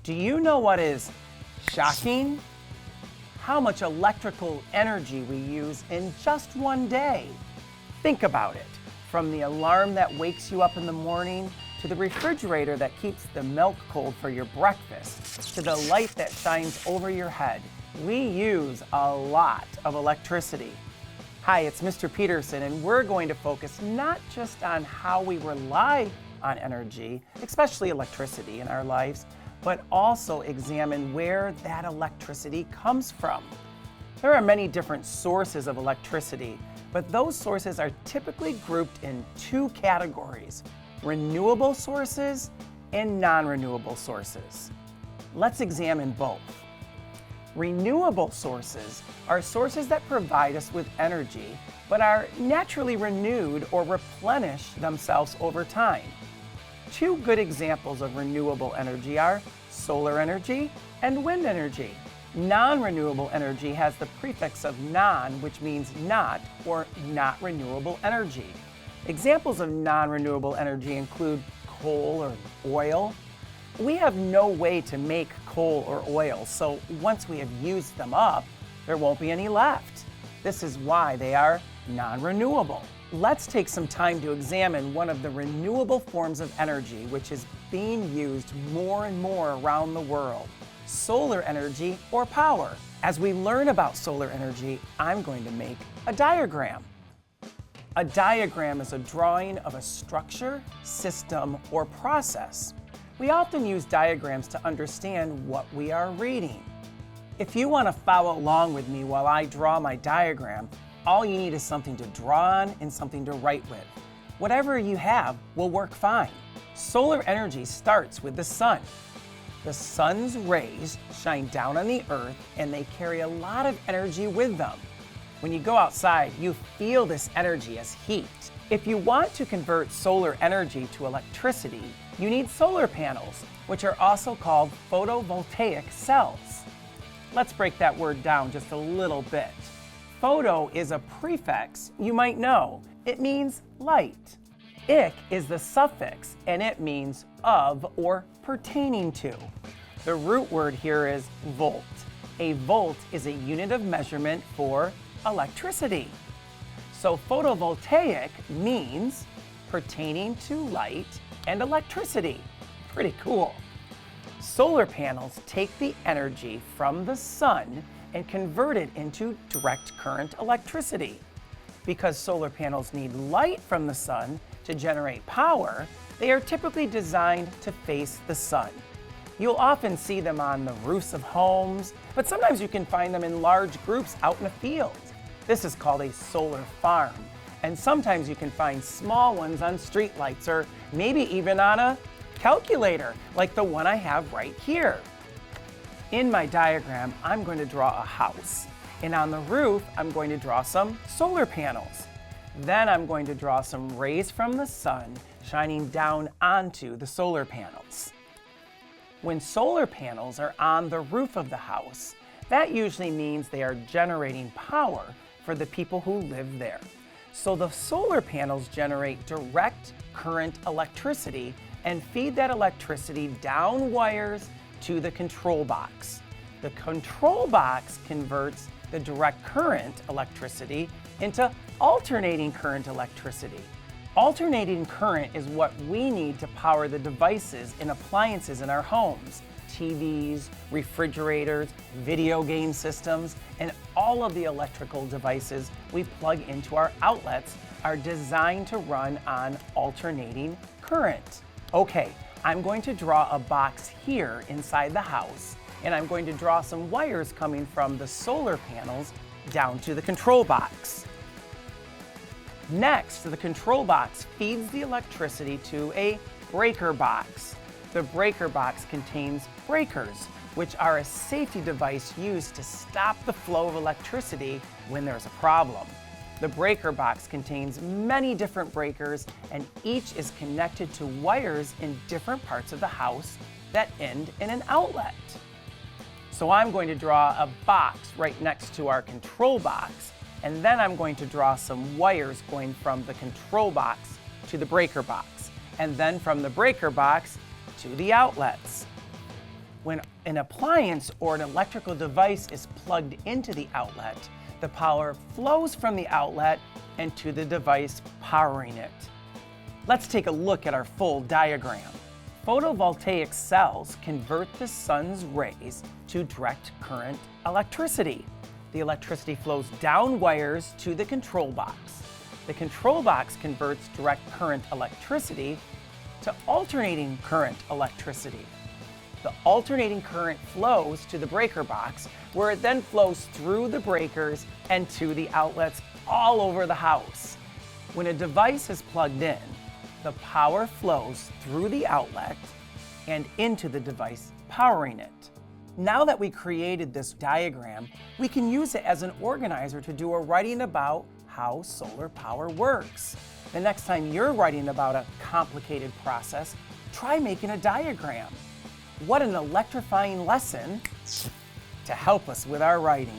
Do you know what is shocking? How much electrical energy we use in just one day. Think about it. From the alarm that wakes you up in the morning, to the refrigerator that keeps the milk cold for your breakfast, to the light that shines over your head. We use a lot of electricity. Hi, it's Mr. Peterson, and we're going to focus not just on how we rely on energy, especially electricity in our lives, but also examine where that electricity comes from. There are many different sources of electricity, but those sources are typically grouped in two categories: renewable sources and non-renewable sources. Let's examine both. Renewable sources are sources that provide us with energy, but are naturally renewed or replenish themselves over time. Two good examples of renewable energy are solar energy and wind energy. Non-renewable energy has the prefix of non, which means not or not renewable energy. Examples of non-renewable energy include coal or oil. We have no way to make coal or oil, so once we have used them up, there won't be any left. This is why they are non-renewable. Let's take some time to examine one of the renewable forms of energy which is being used more and more around the world: solar energy or power. As we learn about solar energy, I'm going to make a diagram. A diagram is a drawing of a structure, system, or process. We often use diagrams to understand what we are reading. If you want to follow along with me while I draw my diagram, all you need is something to draw on and something to write with. Whatever you have will work fine. Solar energy starts with the sun. The sun's rays shine down on the earth and they carry a lot of energy with them. When you go outside, you feel this energy as heat. If you want to convert solar energy to electricity, you need solar panels, which are also called photovoltaic cells. Let's break that word down just a little bit. Photo is a prefix you might know. It means light. "ic" is the suffix, and it means of or pertaining to. The root word here is volt. A volt is a unit of measurement for electricity. So photovoltaic means pertaining to light and electricity. Pretty cool. Solar panels take the energy from the sun and convert it into direct current electricity. Because solar panels need light from the sun to generate power, they are typically designed to face the sun. You'll often see them on the roofs of homes, but sometimes you can find them in large groups out in a field. This is called a solar farm. And sometimes you can find small ones on streetlights or maybe even on a calculator, like the one I have right here. In my diagram, I'm going to draw a house. And on the roof, I'm going to draw some solar panels. Then I'm going to draw some rays from the sun shining down onto the solar panels. When solar panels are on the roof of the house, that usually means they are generating power for the people who live there. So the solar panels generate direct current electricity and feed that electricity down wires to the control box. The control box converts the direct current electricity into alternating current electricity. Alternating current is what we need to power the devices and appliances in our homes: TVs, refrigerators, video game systems, and all of the electrical devices we plug into our outlets are designed to run on alternating current. Okay, I'm going to draw a box here inside the house, and I'm going to draw some wires coming from the solar panels down to the control box. Next, the control box feeds the electricity to a breaker box. The breaker box contains breakers, which are a safety device used to stop the flow of electricity when there's a problem. The breaker box contains many different breakers, and each is connected to wires in different parts of the house that end in an outlet. So I'm going to draw a box right next to our control box, and then I'm going to draw some wires going from the control box to the breaker box, and then from the breaker box to the outlets. When an appliance or an electrical device is plugged into the outlet, the power flows from the outlet and to the device powering it. Let's take a look at our full diagram. Photovoltaic cells convert the sun's rays to direct current electricity. The electricity flows down wires to the control box. The control box converts direct current electricity to alternating current electricity. The alternating current flows to the breaker box, where it then flows through the breakers and to the outlets all over the house. When a device is plugged in, the power flows through the outlet and into the device powering it. Now that we created this diagram, we can use it as an organizer to do a writing about how solar power works. The next time you're writing about a complicated process, try making a diagram. What an electrifying lesson to help us with our writing.